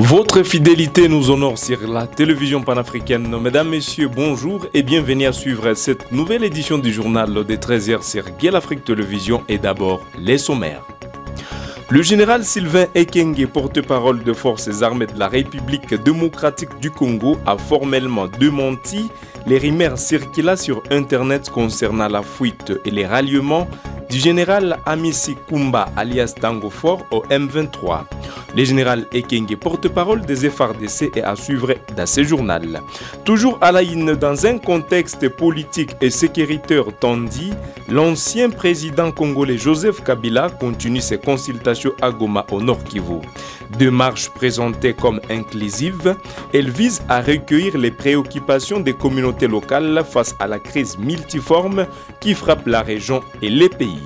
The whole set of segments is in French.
Votre fidélité nous honore sur la télévision panafricaine. Mesdames, Messieurs, bonjour et bienvenue à suivre cette nouvelle édition du journal des 13h sur Guel Afrique Télévision et d'abord les sommaires. Le général Sylvain Ekenge, porte-parole des forces armées de la République démocratique du Congo, a formellement démenti les rumeurs circulant sur Internet concernant la fuite et les ralliements du général Amissi Kumba alias Tango Fort au M23. Le général Ekenge, porte-parole des FARDC, est à suivre dans ce journal. Toujours à la une, dans un contexte politique et sécuritaire tendu, l'ancien président congolais Joseph Kabila continue ses consultations à Goma au Nord Kivu. Démarche présentée comme inclusive, elle vise à recueillir les préoccupations des communautés locales face à la crise multiforme qui frappe la région et les pays.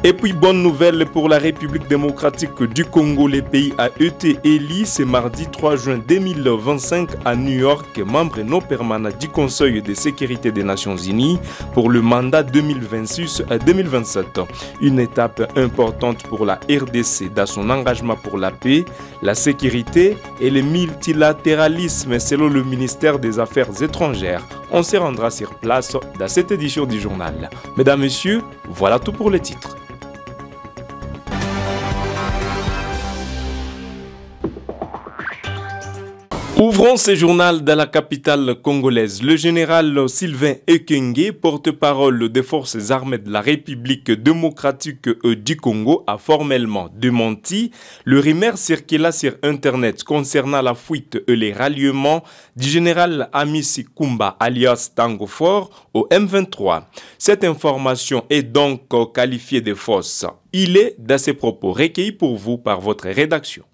Et puis, bonne nouvelle pour la République démocratique du Congo, le pays a été élu ce mardi 3 juin 2025 à New York, membre non permanent du Conseil de sécurité des Nations Unies pour le mandat 2026 à 2027. Une étape importante pour la RDC dans son engagement pour la paix, la sécurité et le multilatéralisme selon le ministère des Affaires étrangères. On se rendra sur place dans cette édition du journal. Mesdames, Messieurs, voilà tout pour les titres. Ouvrons ce journal dans la capitale congolaise. Le général Sylvain Ekenge, porte-parole des forces armées de la République démocratique du Congo, a formellement démenti le rumeur circulant sur Internet concernant la fuite et les ralliements du général Amissi Kumba alias Tango Fort au M23. Cette information est donc qualifiée de fausse. Il est dans ses propos recueillis pour vous par votre rédaction.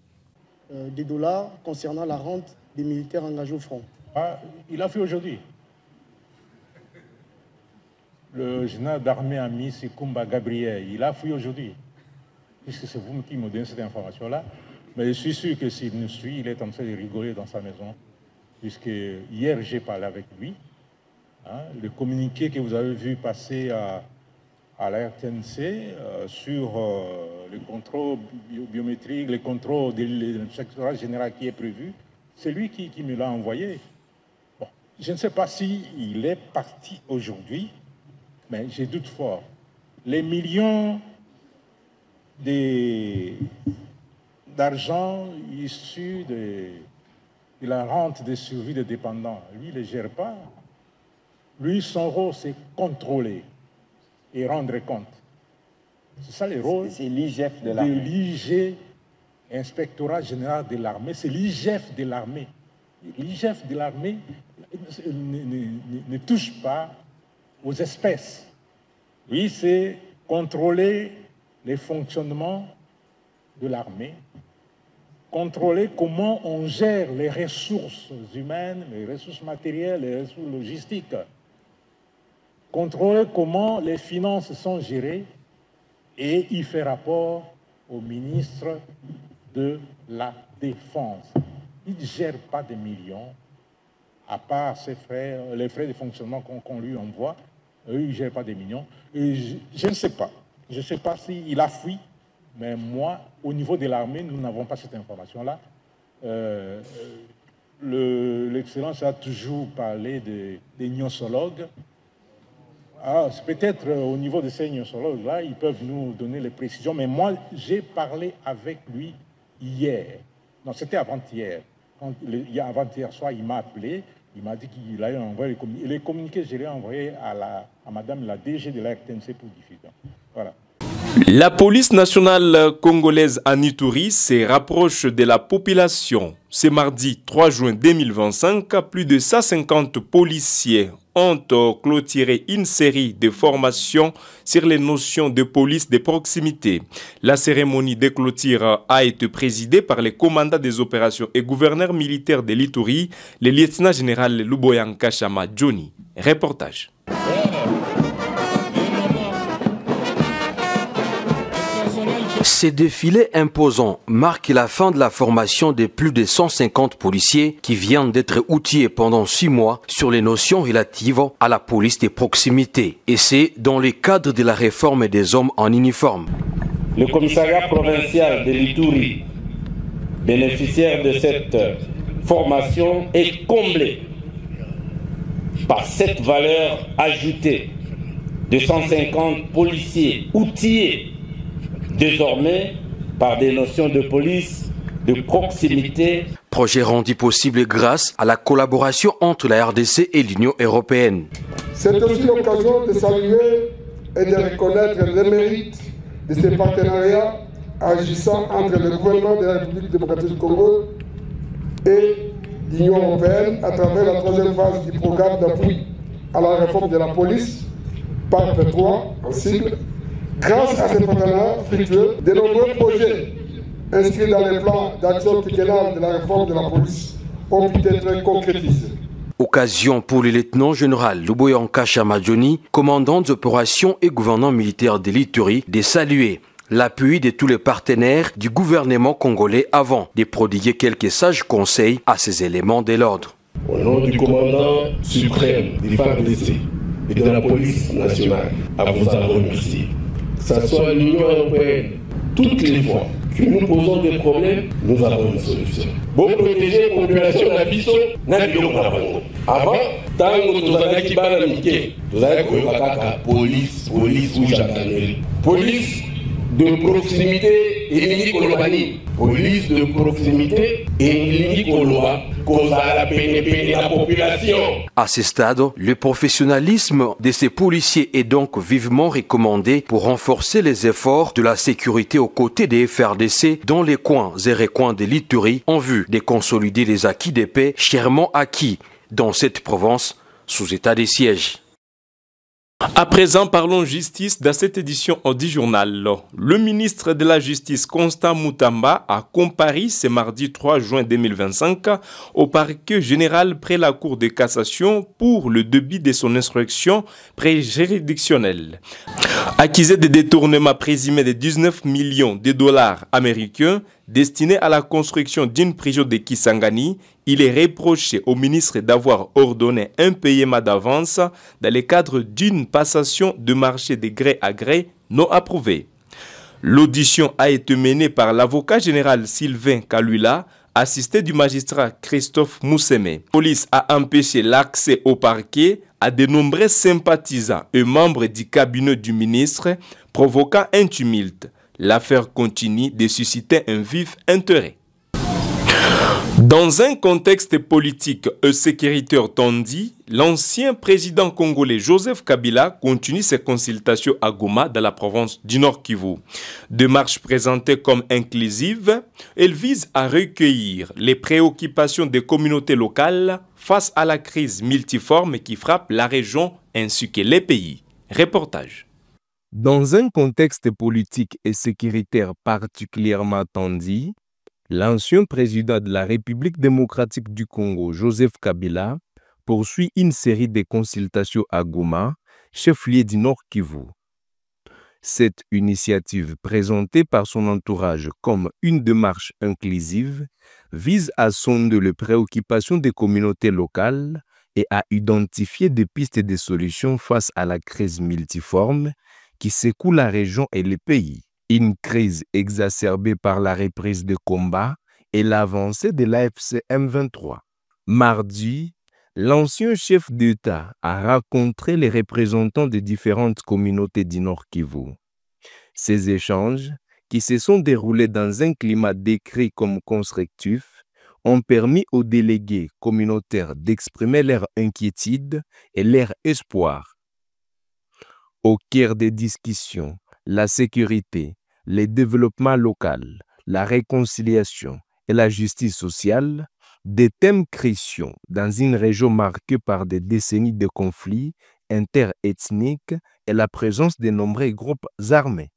Des dollars concernant la rente des militaires engagés au front. Ah, il a fait aujourd'hui. Le général d'armée Amissi Kumba Gabriel, il a fui aujourd'hui. Puisque c'est vous qui me donnez cette information-là. Mais je suis sûr que s'il nous suit, il est en train de rigoler dans sa maison. Puisque hier, j'ai parlé avec lui. Le communiqué que vous avez vu passer à la RTNC sur le contrôle biométrique, le contrôle du secrétaire général qui est prévu, c'est lui qui me l'a envoyé. Bon, je ne sais pas s'il est parti aujourd'hui, mais j'ai doute fort. Les millions d'argent issus de la rente de survie des dépendants, lui, il ne les gère pas. Lui, son rôle, c'est contrôler et rendre compte. C'est ça le rôle. C'est l'IGF de l'armée. L'IG, Inspectorat général de l'armée, c'est l'IGF de l'armée. L'IGF de l'armée ne touche pas aux espèces. Oui, c'est contrôler les fonctionnements de l'armée, contrôler comment on gère les ressources humaines, les ressources matérielles, les ressources logistiques, contrôler comment les finances sont gérées et il fait rapport au ministre de la Défense. Il ne gère pas des millions, à part ses frais, les frais de fonctionnement qu'on lui envoie. Il ne gère pas des millions. Et je ne sais pas. Je ne sais pas s'il a fui, mais moi, au niveau de l'armée, nous n'avons pas cette information-là. L'Excellence a toujours parlé des gnosologues. Peut-être au niveau de ces gnosologues-là, ils peuvent nous donner les précisions, mais moi, j'ai parlé avec lui hier. Non, c'était avant-hier. Avant-hier soir, il m'a appelé, il m'a dit qu'il allait envoyer les communiqués. Les communiqués, je les ai envoyés à madame la DG de la RTNC pour diffusion. Voilà. La police nationale congolaise à Ituri se rapproche de la population. Ce mardi 3 juin 2025, plus de 150 policiers ont clôturé une série de formations sur les notions de police de proximité. La cérémonie de clôture a été présidée par les commandants des opérations et gouverneur militaire de l'Ituri, le lieutenant général Luboyanka Chama Johnny. Reportage. Ces défilés imposants marquent la fin de la formation de plus de 150 policiers qui viennent d'être outillés pendant 6 mois sur les notions relatives à la police de proximité. Et c'est dans le cadre de la réforme des hommes en uniforme. Le commissariat provincial de l'Ituri bénéficiaires de cette formation est comblé par cette valeur ajoutée de 150 policiers outillés désormais par des notions de police de proximité. Projet rendu possible grâce à la collaboration entre la RDC et l'Union européenne. C'est aussi l'occasion de saluer et de reconnaître les mérites de ces partenariats agissant entre le gouvernement de la République démocratique du Congo et l'Union européenne à travers la troisième phase du programme d'appui à la réforme de la police, PARP3 en sigle. Grâce à ces partenariats fructueux, de nombreux projets inscrits dans les plans d'action quinquennale de la réforme de la police ont pu être concrétisés. Occasion pour le lieutenant-général Luboyanka Chamadjoni, commandant des opérations et gouvernant militaire de l'Ituri, de saluer l'appui de tous les partenaires du gouvernement congolais avant de prodiguer quelques sages conseils à ces éléments de l'ordre. Au nom du commandant suprême du FARDC et de la police nationale, à vous en remercier. Que ce soit l'Union européenne, toutes les fois que nous posons des problèmes, nous avons une solution. Pour protéger la population d'Abisso, avant, tant que nous avons qui nous avons police ou gendarmerie. Police de proximité et police de proximité et la population. À ce stade, le professionnalisme de ces policiers est donc vivement recommandé pour renforcer les efforts de la sécurité aux côtés des FRDC dans les coins et recoins de l'Ituri en vue de consolider les acquis de paix chèrement acquis dans cette province sous état de siège. À présent, parlons justice dans cette édition du journal. Le ministre de la Justice, Constant Moutamba, a comparu ce mardi 3 juin 2025 au parquet général près la Cour de cassation pour le début de son instruction pré-juridictionnelle. Accusé de détournement présumé de 19 millions de dollars américains destinés à la construction d'une prison de Kisangani, il est reproché au ministre d'avoir ordonné un paiement d'avance dans le cadre d'une passation de marché de gré à gré non approuvée. L'audition a été menée par l'avocat général Sylvain Kalula, assisté du magistrat Christophe Mousseme. La police a empêché l'accès au parquet à de nombreux sympathisants et membres du cabinet du ministre, provoquant un tumulte. L'affaire continue de susciter un vif intérêt. Dans un contexte politique et sécuritaire tendu, l'ancien président congolais Joseph Kabila continue ses consultations à Goma dans la province du Nord Kivu. Démarche présentée comme inclusive, elle vise à recueillir les préoccupations des communautés locales face à la crise multiforme qui frappe la région ainsi que les pays. Reportage. Dans un contexte politique et sécuritaire particulièrement tendu, l'ancien président de la République démocratique du Congo, Joseph Kabila, poursuit une série de consultations à Goma, chef-lieu du Nord Kivu. Cette initiative, présentée par son entourage comme une démarche inclusive, vise à sonder les préoccupations des communautés locales et à identifier des pistes de solutions face à la crise multiforme qui secoue la région et le pays. Une crise exacerbée par la reprise de combat et l'avancée de l'AFC M23. Mardi, l'ancien chef d'État a rencontré les représentants des différentes communautés du Nord Kivu. Ces échanges, qui se sont déroulés dans un climat décrit comme constructif, ont permis aux délégués communautaires d'exprimer leur inquiétude et leur espoir. Au cœur des discussions, la sécurité, le développement local, la réconciliation et la justice sociale, des thèmes cruciaux dans une région marquée par des décennies de conflits interethniques et la présence de nombreux groupes armés.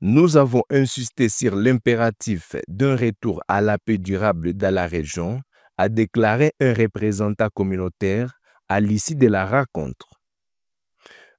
Nous avons insisté sur l'impératif d'un retour à la paix durable dans la région, a déclaré un représentant communautaire à l'issue de la rencontre.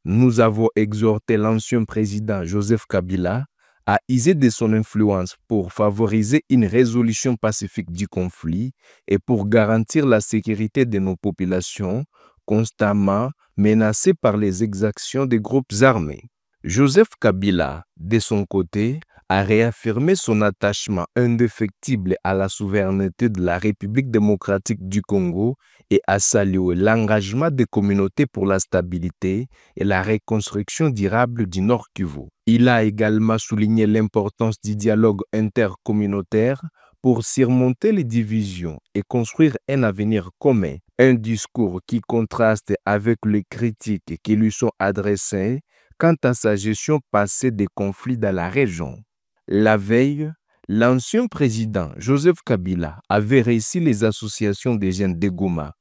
Nous avons exhorté l'ancien président Joseph Kabila à user de son influence pour favoriser une résolution pacifique du conflit et pour garantir la sécurité de nos populations constamment menacées par les exactions des groupes armés. Joseph Kabila, de son côté, a réaffirmé son attachement indéfectible à la souveraineté de la République démocratique du Congo et a salué l'engagement des communautés pour la stabilité et la reconstruction durable du Nord Kivu. Il a également souligné l'importance du dialogue intercommunautaire pour surmonter les divisions et construire un avenir commun. Un discours qui contraste avec les critiques qui lui sont adressées quant à sa gestion passée des conflits dans la région. La veille, l'ancien président Joseph Kabila avait réussi les associations des jeunes de Goma.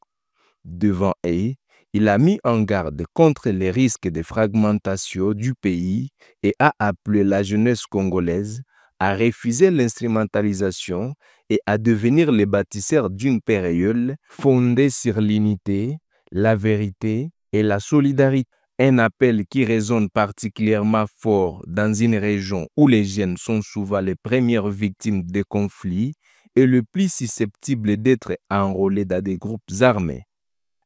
Devant eux, il a mis en garde contre les risques de fragmentation du pays et a appelé la jeunesse congolaise à refuser l'instrumentalisation et à devenir les bâtisseurs d'une paix réelle fondée sur l'unité, la vérité et la solidarité. Un appel qui résonne particulièrement fort dans une région où les jeunes sont souvent les premières victimes des conflits et le plus susceptibles d'être enrôlés dans des groupes armés.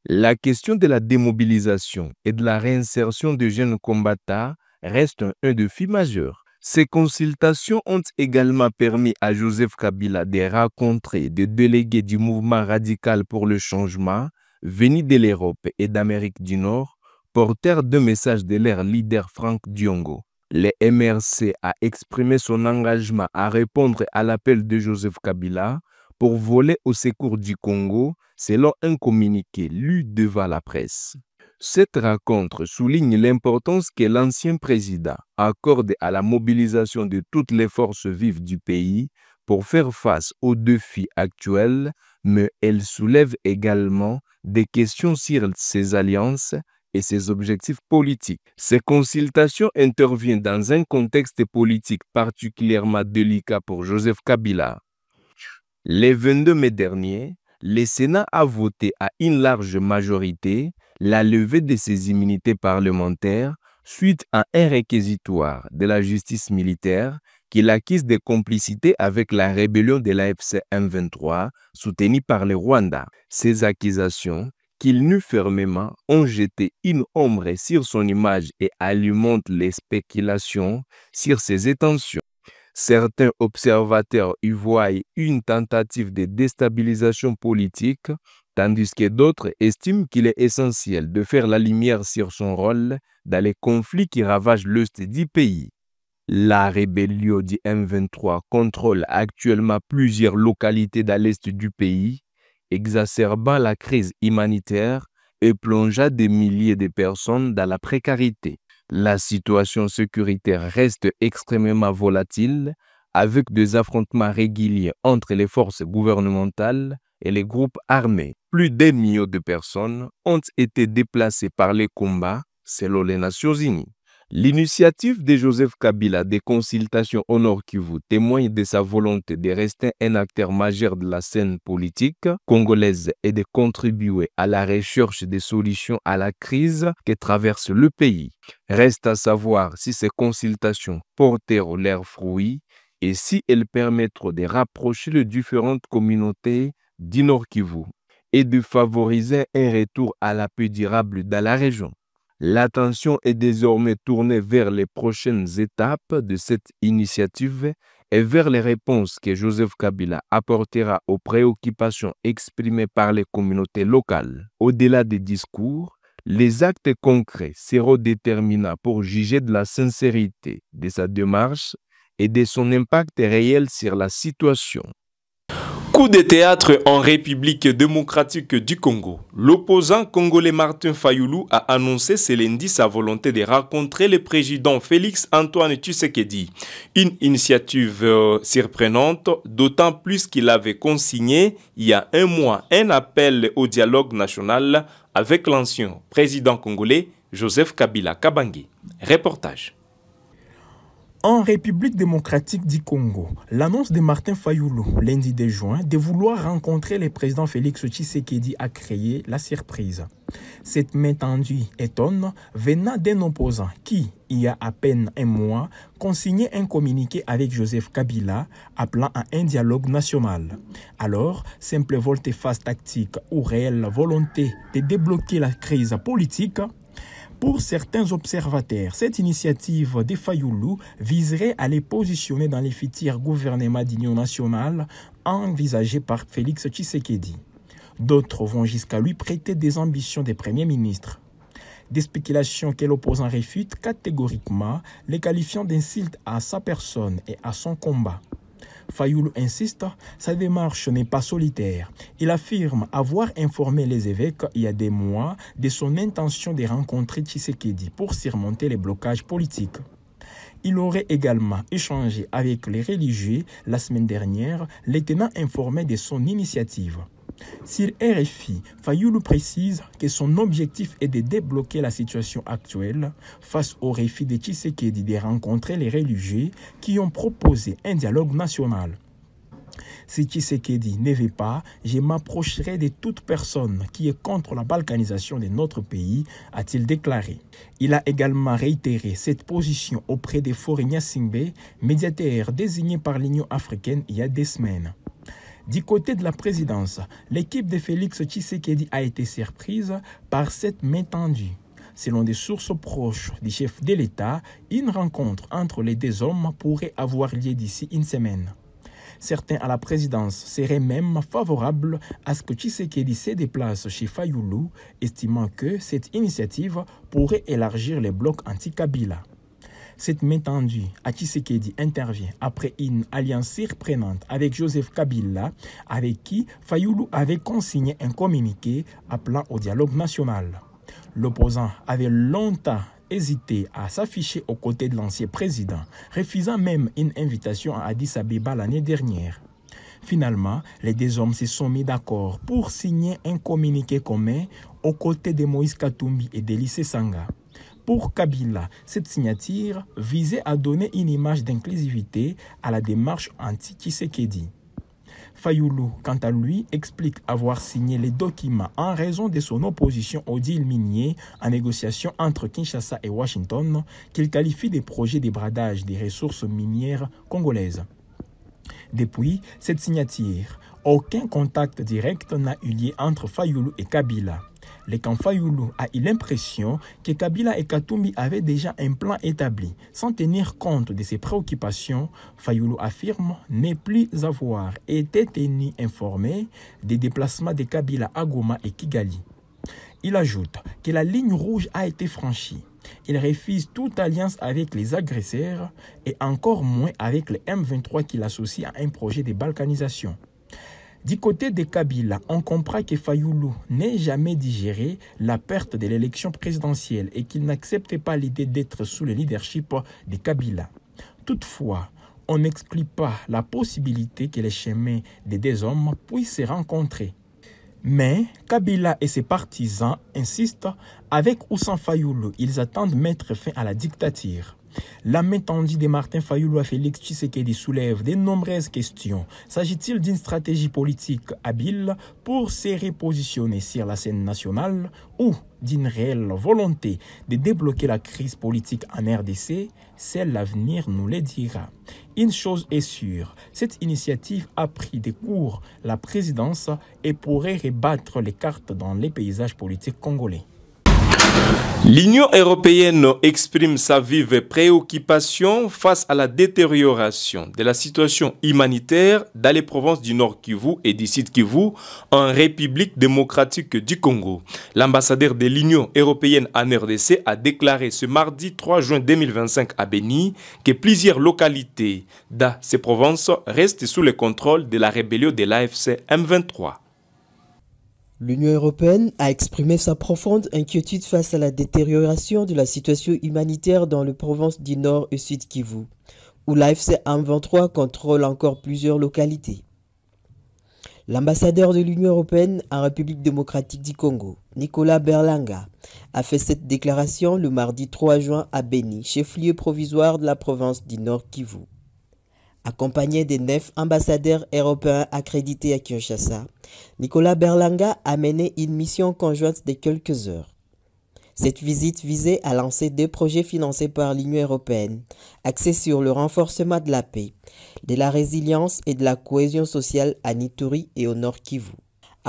La question de la démobilisation et de la réinsertion de jeunes combattants reste un défi majeur. Ces consultations ont également permis à Joseph Kabila de rencontrer des délégués du mouvement radical pour le changement venus de l'Europe et d'Amérique du Nord, porteurs de messages de leur leader Franck Diongo. Le MRC a exprimé son engagement à répondre à l'appel de Joseph Kabila pour voler au secours du Congo, selon un communiqué lu devant la presse. Cette rencontre souligne l'importance que l'ancien président accorde à la mobilisation de toutes les forces vives du pays pour faire face aux défis actuels, mais elle soulève également des questions sur ses alliances et ses objectifs politiques. Ces consultations interviennent dans un contexte politique particulièrement délicat pour Joseph Kabila. Le 22 mai dernier, le Sénat a voté à une large majorité la levée de ses immunités parlementaires suite à un réquisitoire de la justice militaire qui l'accuse de complicité avec la rébellion de l'AFC M23 soutenue par le Rwanda. Ces accusations, qu'il nie fermement, ont jeté une ombre sur son image et alimentent les spéculations sur ses intentions. Certains observateurs y voient une tentative de déstabilisation politique, tandis que d'autres estiment qu'il est essentiel de faire la lumière sur son rôle dans les conflits qui ravagent l'est du pays. La rébellion du M23 contrôle actuellement plusieurs localités dans l'est du pays, exacerbant la crise humanitaire et plongeant des milliers de personnes dans la précarité. La situation sécuritaire reste extrêmement volatile, avec des affrontements réguliers entre les forces gouvernementales et les groupes armés. Plus d'1 million de personnes ont été déplacées par les combats, selon les Nations Unies. L'initiative de Joseph Kabila des consultations au Nord Kivu témoigne de sa volonté de rester un acteur majeur de la scène politique congolaise et de contribuer à la recherche des solutions à la crise que traverse le pays. Reste à savoir si ces consultations porteront leurs fruits et si elles permettront de rapprocher les différentes communautés du Nord Kivu et de favoriser un retour à la paix durable dans la région. L'attention est désormais tournée vers les prochaines étapes de cette initiative et vers les réponses que Joseph Kabila apportera aux préoccupations exprimées par les communautés locales. Au-delà des discours, les actes concrets seront déterminants pour juger de la sincérité de sa démarche et de son impact réel sur la situation. Coup de théâtre en République démocratique du Congo. L'opposant congolais Martin Fayulu a annoncé ce lundi sa volonté de rencontrer le président Félix Antoine Tshisekedi. Une initiative surprenante, d'autant plus qu'il avait consigné il y a un mois un appel au dialogue national avec l'ancien président congolais Joseph Kabila Kabange. Reportage. En République démocratique du Congo, l'annonce de Martin Fayulu, lundi 2 juin, de vouloir rencontrer le président Félix Tshisekedi a créé la surprise. Cette main tendue étonne venant d'un opposant qui, il y a à peine un mois, consignait un communiqué avec Joseph Kabila appelant à un dialogue national. Alors, simple volte-face tactique ou réelle volonté de débloquer la crise politique, Pour certains observateurs, cette initiative de Fayulu viserait à les positionner dans les futurs gouvernements d'union nationale envisagés par Félix Tshisekedi. D'autres vont jusqu'à lui prêter des ambitions de Premier ministre. Des spéculations que l'opposant réfute catégoriquement, les qualifiant d'insulte à sa personne et à son combat. Fayulu insiste, sa démarche n'est pas solitaire. Il affirme avoir informé les évêques il y a des mois de son intention de rencontrer Tshisekedi pour surmonter les blocages politiques. Il aurait également échangé avec les religieux la semaine dernière, les tenant informés de son initiative. Sur RFI, Fayulu précise que son objectif est de débloquer la situation actuelle face au refus de Tshisekedi de rencontrer les religieux qui ont proposé un dialogue national. Si Tshisekedi ne veut pas, je m'approcherai de toute personne qui est contre la balkanisation de notre pays, a-t-il déclaré. Il a également réitéré cette position auprès de Faure Gnassingbé, médiateur désigné par l'Union africaine il y a des semaines. Du côté de la présidence, l'équipe de Félix Tshisekedi a été surprise par cette main tendue. Selon des sources proches du chef de l'État, une rencontre entre les deux hommes pourrait avoir lieu d'ici une semaine. Certains à la présidence seraient même favorables à ce que Tshisekedi se déplace chez Fayulu, estimant que cette initiative pourrait élargir les blocs anti-Kabila. Cette main tendue à Tshisekedi intervient après une alliance surprenante avec Joseph Kabila, avec qui Fayulu avait consigné un communiqué appelant au dialogue national. L'opposant avait longtemps hésité à s'afficher aux côtés de l'ancien président, refusant même une invitation à Addis Abeba l'année dernière. Finalement, les deux hommes se sont mis d'accord pour signer un communiqué commun aux côtés de Moïse Katumbi et d'Élysée Sanga. Pour Kabila, cette signature visait à donner une image d'inclusivité à la démarche anti-Tshisekedi. Fayulu, quant à lui, explique avoir signé les documents en raison de son opposition au deal minier en négociation entre Kinshasa et Washington, qu'il qualifie de projet de bradage des ressources minières congolaises. Depuis cette signature, aucun contact direct n'a eu lieu entre Fayulu et Kabila. Le camp Fayulu a eu l'impression que Kabila et Katumbi avaient déjà un plan établi. Sans tenir compte de ses préoccupations, Fayulu affirme ne plus avoir été tenu informé des déplacements de Kabila à Goma et Kigali. Il ajoute que la ligne rouge a été franchie. Il refuse toute alliance avec les agresseurs et encore moins avec les M23 qu'il associe à un projet de balkanisation. Du côté de Kabila, on comprend que Fayulu n'ait jamais digéré la perte de l'élection présidentielle et qu'il n'accepte pas l'idée d'être sous le leadership de Kabila. Toutefois, on n'exclut pas la possibilité que les chemins des deux hommes puissent se rencontrer. Mais Kabila et ses partisans insistent, avec ou sans Fayulu, ils attendent mettre fin à la dictature. La main tendue de Martin Fayulu à Félix Tshisekedi soulève de nombreuses questions. S'agit-il d'une stratégie politique habile pour se repositionner sur la scène nationale ou d'une réelle volonté de débloquer la crise politique en RDC? Seul l'avenir nous le dira. Une chose est sûre, cette initiative a pris de court la présidence et pourrait rebattre les cartes dans les paysages politiques congolais. L'Union européenne exprime sa vive préoccupation face à la détérioration de la situation humanitaire dans les provinces du Nord Kivu et du Sud Kivu en République démocratique du Congo. L'ambassadeur de l'Union européenne en RDC a déclaré ce mardi 3 juin 2025 à Beni que plusieurs localités dans ces provinces restent sous le contrôle de la rébellion de l'AFC M23. L'Union européenne a exprimé sa profonde inquiétude face à la détérioration de la situation humanitaire dans les provinces du Nord et Sud Kivu, où l'AFC M23 contrôle encore plusieurs localités. L'ambassadeur de l'Union européenne en République démocratique du Congo, Nicolas Berlanga, a fait cette déclaration le mardi 3 juin à Beni, chef-lieu provisoire de la province du Nord Kivu. Accompagné des 9 ambassadeurs européens accrédités à Kinshasa, Nicolas Berlanga a mené une mission conjointe de quelques heures. Cette visite visait à lancer 2 projets financés par l'Union européenne, axés sur le renforcement de la paix, de la résilience et de la cohésion sociale à Ituri et au Nord Kivu.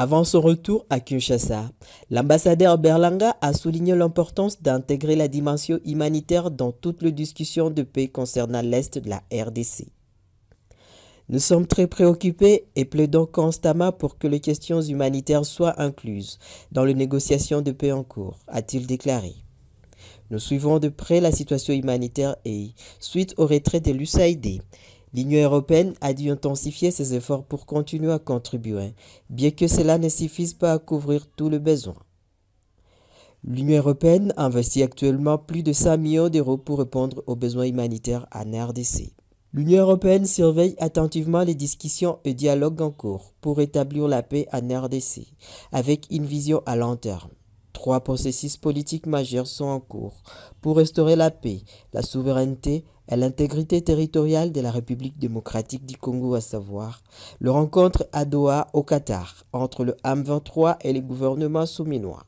Avant son retour à Kinshasa, l'ambassadeur Berlanga a souligné l'importance d'intégrer la dimension humanitaire dans toutes les discussions de paix concernant l'Est de la RDC. Nous sommes très préoccupés et plaidons constamment pour que les questions humanitaires soient incluses dans les négociations de paix en cours, a-t-il déclaré. Nous suivons de près la situation humanitaire et, suite au retrait de l'USAID, l'Union européenne a dû intensifier ses efforts pour continuer à contribuer, bien que cela ne suffise pas à couvrir tous les besoins. L'Union européenne investit actuellement plus de 5 millions d'euros pour répondre aux besoins humanitaires en RDC. L'Union européenne surveille attentivement les discussions et dialogues en cours pour établir la paix en RDC, avec une vision à long terme. 3 processus politiques majeurs sont en cours pour restaurer la paix, la souveraineté et l'intégrité territoriale de la République démocratique du Congo, à savoir le rencontre à Doha au Qatar entre le M23 et le gouvernement souminois,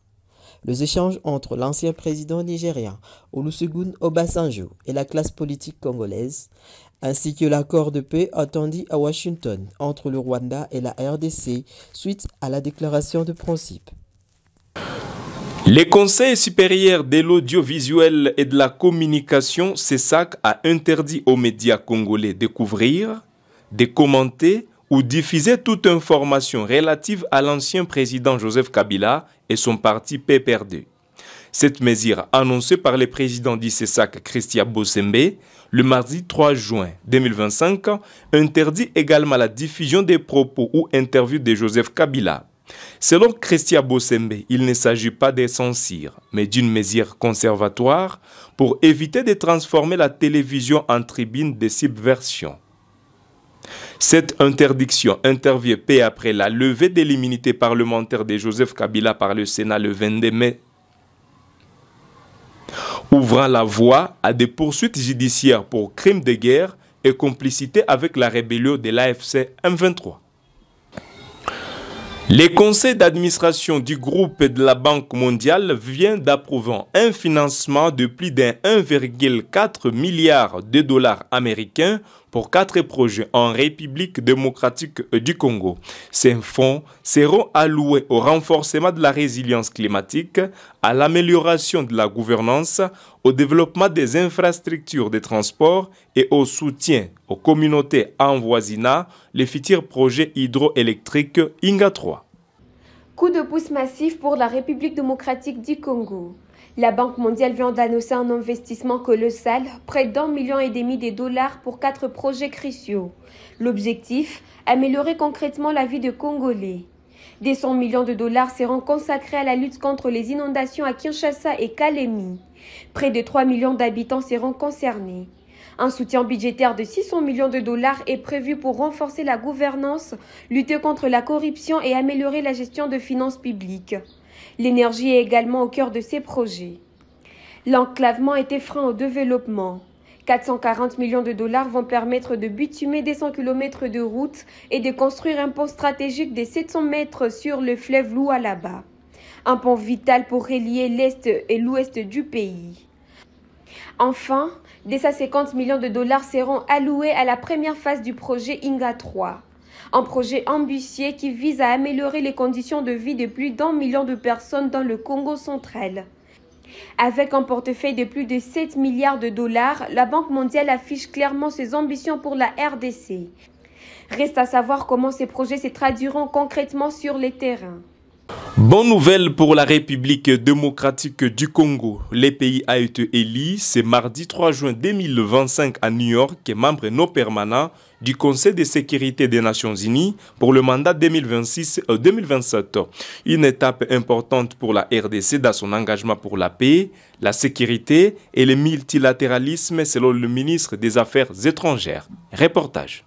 les échanges entre l'ancien président nigérien Olusegun Obasanjo et la classe politique congolaise, ainsi que l'accord de paix attendu à Washington entre le Rwanda et la RDC suite à la déclaration de principe. Le Conseil supérieur de l'audiovisuel et de la communication, CESAC, a interdit aux médias congolais de couvrir, de commenter ou diffuser toute information relative à l'ancien président Joseph Kabila et son parti PPRD. Cette mesure, annoncée par le président du CESAC, Christia Bosembe, le mardi 3 juin 2025, interdit également la diffusion des propos ou interviews de Joseph Kabila. Selon Christia Bosembe, il ne s'agit pas de censure, mais d'une mesure conservatoire pour éviter de transformer la télévision en tribune de subversion. Cette interdiction intervient peu après la levée de l'immunité parlementaire de Joseph Kabila par le Sénat le 22 mai, ouvrant la voie à des poursuites judiciaires pour crimes de guerre et complicité avec la rébellion de l'AFC M23. Le conseil d'administration du groupe de la Banque mondiale vient d'approuver un financement de plus de 1,4 milliard de dollars américains pour 4 projets en République démocratique du Congo. Ces fonds seront alloués au renforcement de la résilience climatique, à l'amélioration de la gouvernance, au développement des infrastructures de transport et au soutien aux communautés avoisinant les futurs projets hydroélectriques Inga 3. Coup de pouce massif pour la République démocratique du Congo. La Banque mondiale vient d'annoncer un investissement colossal, près d'1,5 million de dollars pour 4 projets cruciaux. L'objectif, améliorer concrètement la vie des Congolais. Des 100 millions de dollars seront consacrés à la lutte contre les inondations à Kinshasa et Kalemi. Près de 3 millions d'habitants seront concernés. Un soutien budgétaire de 600 millions de dollars est prévu pour renforcer la gouvernance, lutter contre la corruption et améliorer la gestion de finances publiques. L'énergie est également au cœur de ces projets. L'enclavement est un frein au développement. 440 millions de dollars vont permettre de bitumer des 100 km de route et de construire un pont stratégique de 700 mètres sur le fleuve Lualaba. Un pont vital pour relier l'Est et l'Ouest du pays. Enfin, 250 millions de dollars seront alloués à la première phase du projet Inga 3. Un projet ambitieux qui vise à améliorer les conditions de vie de plus d'1 million de personnes dans le Congo central. Avec un portefeuille de plus de 7 milliards de dollars, la Banque mondiale affiche clairement ses ambitions pour la RDC. Reste à savoir comment ces projets se traduiront concrètement sur le terrain. Bonne nouvelle pour la République démocratique du Congo. Le pays a été élu ce mardi 3 juin 2025 à New York, membre non permanent du Conseil de sécurité des Nations Unies pour le mandat 2026-2027. Une étape importante pour la RDC dans son engagement pour la paix, la sécurité et le multilatéralisme selon le ministre des Affaires étrangères. Reportage.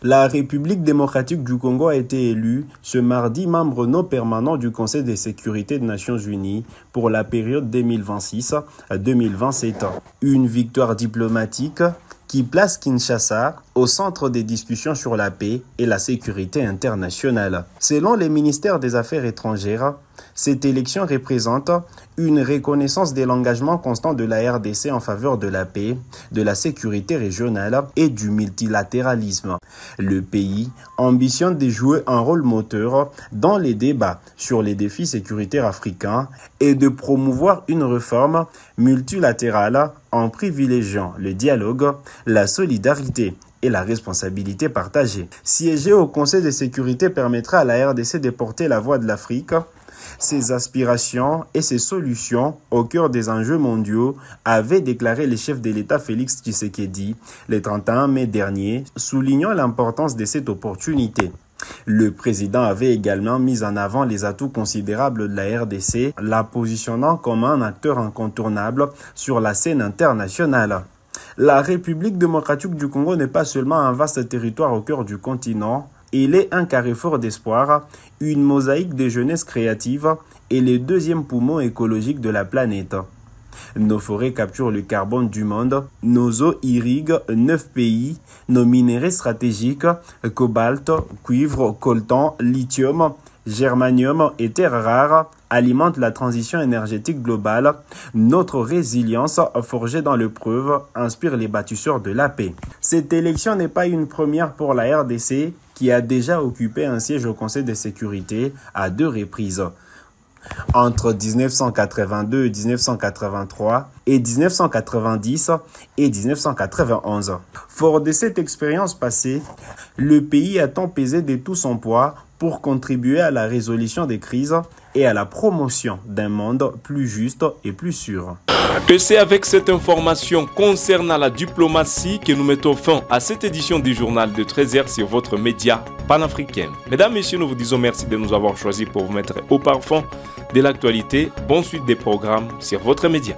La République démocratique du Congo a été élue ce mardi membre non permanent du Conseil de sécurité des Nations Unies pour la période 2026 à 2027. Une victoire diplomatique qui place Kinshasa au centre des discussions sur la paix et la sécurité internationale. Selon les ministères des Affaires étrangères, cette élection représente une reconnaissance de l'engagement constant de la RDC en faveur de la paix, de la sécurité régionale et du multilatéralisme. Le pays ambitionne de jouer un rôle moteur dans les débats sur les défis sécuritaires africains et de promouvoir une réforme multilatérale en privilégiant le dialogue, la solidarité et la responsabilité partagée. Siéger au Conseil de sécurité permettra à la RDC de porter la voix de l'Afrique, ses aspirations et ses solutions au cœur des enjeux mondiaux, avait déclaré le chef de l'État Félix Tshisekedi le 31 mai dernier, soulignant l'importance de cette opportunité. Le président avait également mis en avant les atouts considérables de la RDC, la positionnant comme un acteur incontournable sur la scène internationale. La République démocratique du Congo n'est pas seulement un vaste territoire au cœur du continent, il est un carrefour d'espoir, une mosaïque de jeunesse créative et le deuxième poumon écologique de la planète. Nos forêts capturent le carbone du monde, nos eaux irriguent 9 pays, nos minéraux stratégiques, cobalt, cuivre, coltan, lithium, germanium et terres rares alimentent la transition énergétique globale. Notre résilience, forgée dans l'épreuve, inspire les bâtisseurs de la paix. Cette élection n'est pas une première pour la RDC, qui a déjà occupé un siège au Conseil de sécurité à 2 reprises. Entre 1982 et 1983 et 1990 et 1991. Fort de cette expérience passée, le pays a tant pesé de tout son poids pour contribuer à la résolution des crises et à la promotion d'un monde plus juste et plus sûr. Et c'est avec cette information concernant la diplomatie que nous mettons fin à cette édition du journal de 13h sur votre média panafricain. Mesdames, Messieurs, nous vous disons merci de nous avoir choisis pour vous mettre au parfum de l'actualité. Bonne suite des programmes sur votre média.